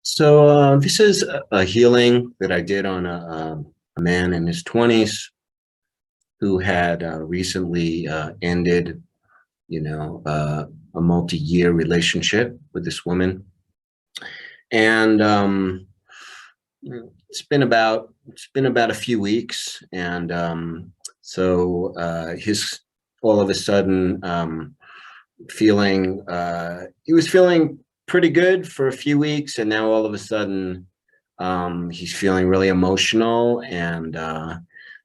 This is a healing that I did on a man in his 20s who had recently ended, a multi-year relationship with this woman. And it's been about a few weeks, and his all of a sudden feeling he was feeling pretty good for a few weeks, and now all of a sudden he's feeling really emotional and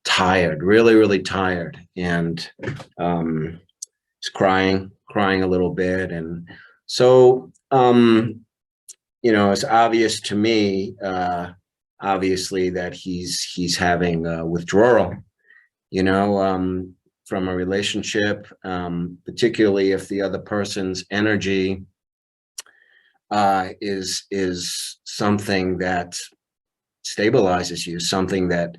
tired, really tired, and he's crying a little bit. And so it's obvious to me, obviously, that he's having withdrawal, from a relationship, particularly if the other person's energy is something that stabilizes you, something that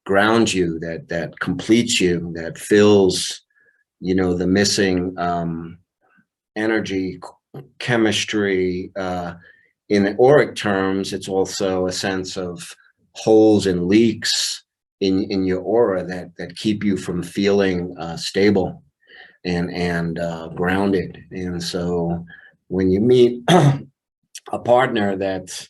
grounds you, that completes you, that fills, the missing energy, chemistry. In the auric terms, it's also a sense of holes and leaks in your aura that keep you from feeling stable and grounded. And so when you meet a partner that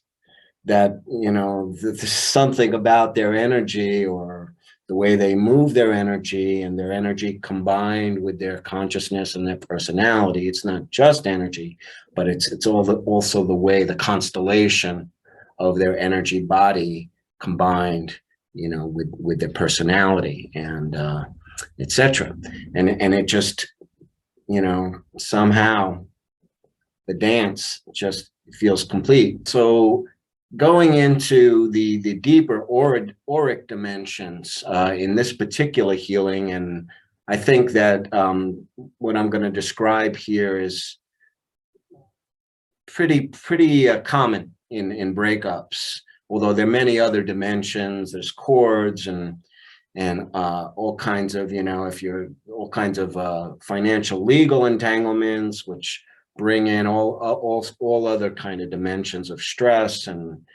there's something about their energy, or the way they move their energy, and their energy combined with their consciousness and their personality. It's not just energy, but it's also the way, the constellation of their energy body combined, with their personality, and etc. And it just, somehow the dance just feels complete. So going into the deeper auric dimensions in this particular healing, and I think that what I'm going to describe here is pretty common in breakups. Although there are many other dimensions, there's cords and all kinds of, if you're all kinds of financial, legal entanglements, which bring in all other kind of dimensions of stress and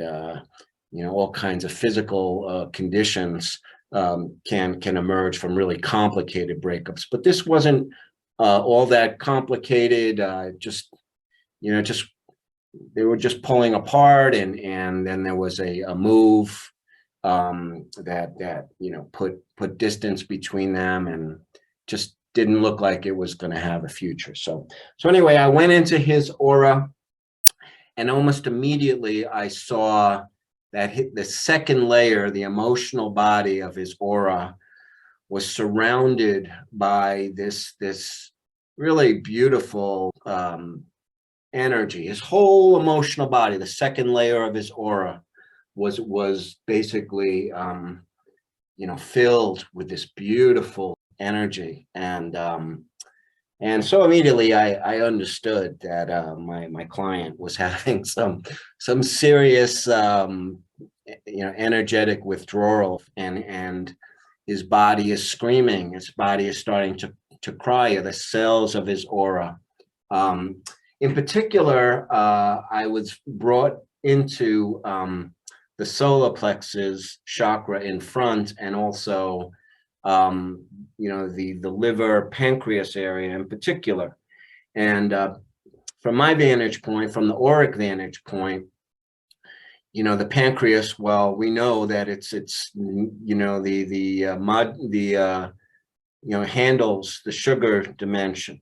all kinds of physical conditions can emerge from really complicated breakups. But this wasn't all that complicated. They were just pulling apart, and then there was a move that put distance between them, and just didn't look like it was going to have a future. So anyway, I went into his aura, and almost immediately I saw that the second layer, the emotional body of his aura, was surrounded by this really beautiful energy. His whole emotional body, the second layer of his aura, was basically filled with this beautiful energy. And so immediately I understood that my client was having some serious energetic withdrawal, and his body is screaming, his body is starting to cry, the cells of his aura. In particular, I was brought into the solar plexus chakra in front, and also the liver pancreas area in particular. And from my vantage point, from the auric vantage point, the pancreas, well, we know that it's handles the sugar dimension.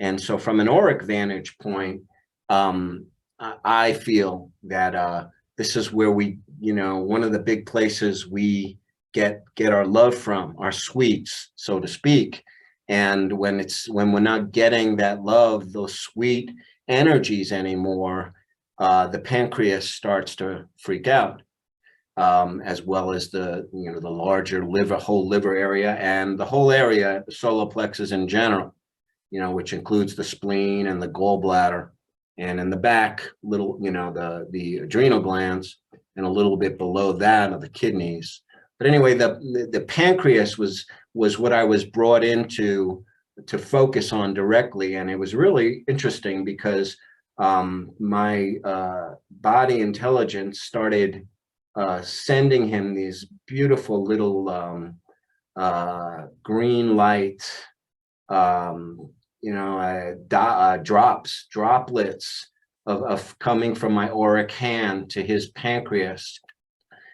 And so from an auric vantage point, I feel that this is where we, one of the big places we get our love from, our sweets, so to speak. And when we're not getting that love, those sweet energies anymore, the pancreas starts to freak out, as well as the larger whole liver area, and the whole area, the solar plexus in general, which includes the spleen and the gallbladder, and in the back, the adrenal glands, and a little bit below that are the kidneys. But anyway, the pancreas was what I was brought into to focus on directly. And it was really interesting because my body intelligence started sending him these beautiful little green light, droplets of coming from my auric hand to his pancreas.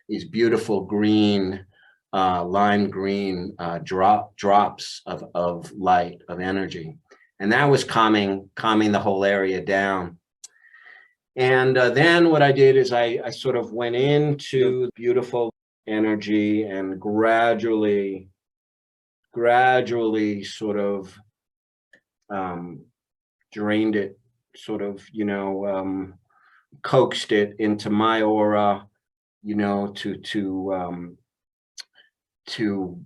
These beautiful green, lime green drops of light, of energy. And that was calming the whole area down. And then what I did is I sort of went into beautiful energy and gradually sort of drained it, sort of, coaxed it into my aura, to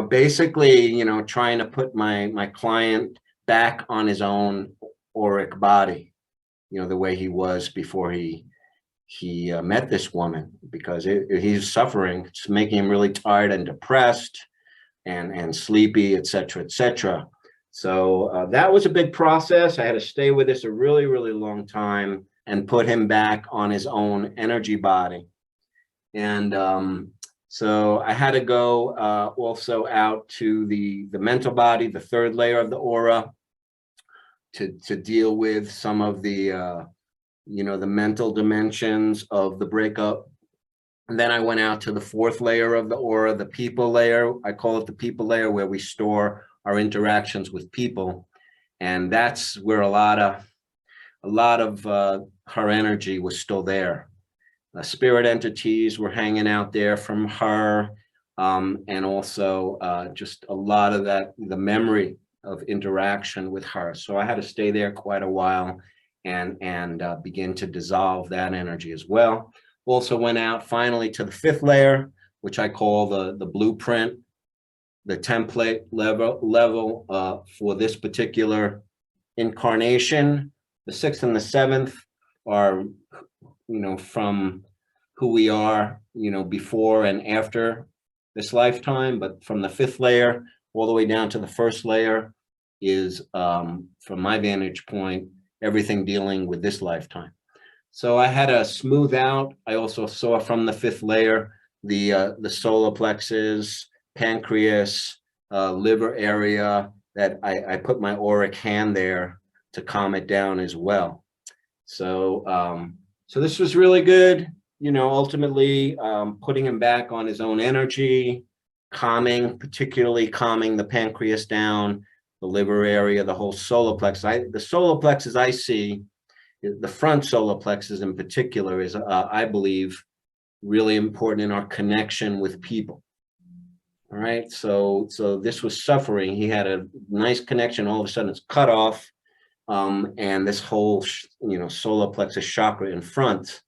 basically, trying to put my client back on his own auric body, the way he was before he met this woman, because he's suffering. It's making him really tired and depressed and sleepy, etc., etc. So that was a big process. I had to stay with this a really, really long time and put him back on his own energy body. And so I had to go also out to the mental body, the third layer of the aura, to deal with some of the the mental dimensions of the breakup. And then I went out to the fourth layer of the aura, the people layer. I call it the people layer, where we store our interactions with people. And that's where a lot of her energy was still there. Spirit entities were hanging out there from her, and also just a lot of the memory of interaction with her. So I had to stay there quite a while and begin to dissolve that energy as well. Also went out finally to the fifth layer, which I call the blueprint, the template level for this particular incarnation. The sixth and the seventh are, from who we are, before and after this lifetime. But from the fifth layer all the way down to the first layer is, from my vantage point, everything dealing with this lifetime. So I had to smooth out. I also saw from the fifth layer the solar plexus, pancreas, liver area, that I put my auric hand there to calm it down as well. So so this was really good. Ultimately putting him back on his own energy, particularly calming the pancreas down, the liver area, the whole solar plexus. The solar plexus I see, the front solar plexus in particular, is, I believe, really important in our connection with people. All right, so this was suffering. He had a nice connection. All of a sudden, it's cut off, and this whole, solar plexus chakra in front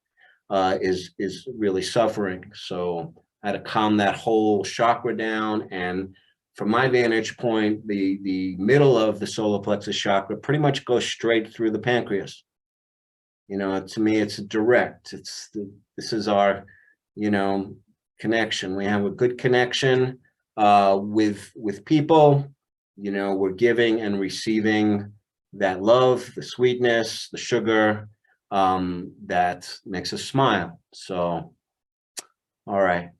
is really suffering. So I had to calm that whole chakra down. And from my vantage point, the middle of the solar plexus chakra pretty much goes straight through the pancreas. To me, it's direct. This is our, connection. We have a good connection with people. We're giving and receiving that love, the sweetness, the sugar, that makes us smile. So, all right.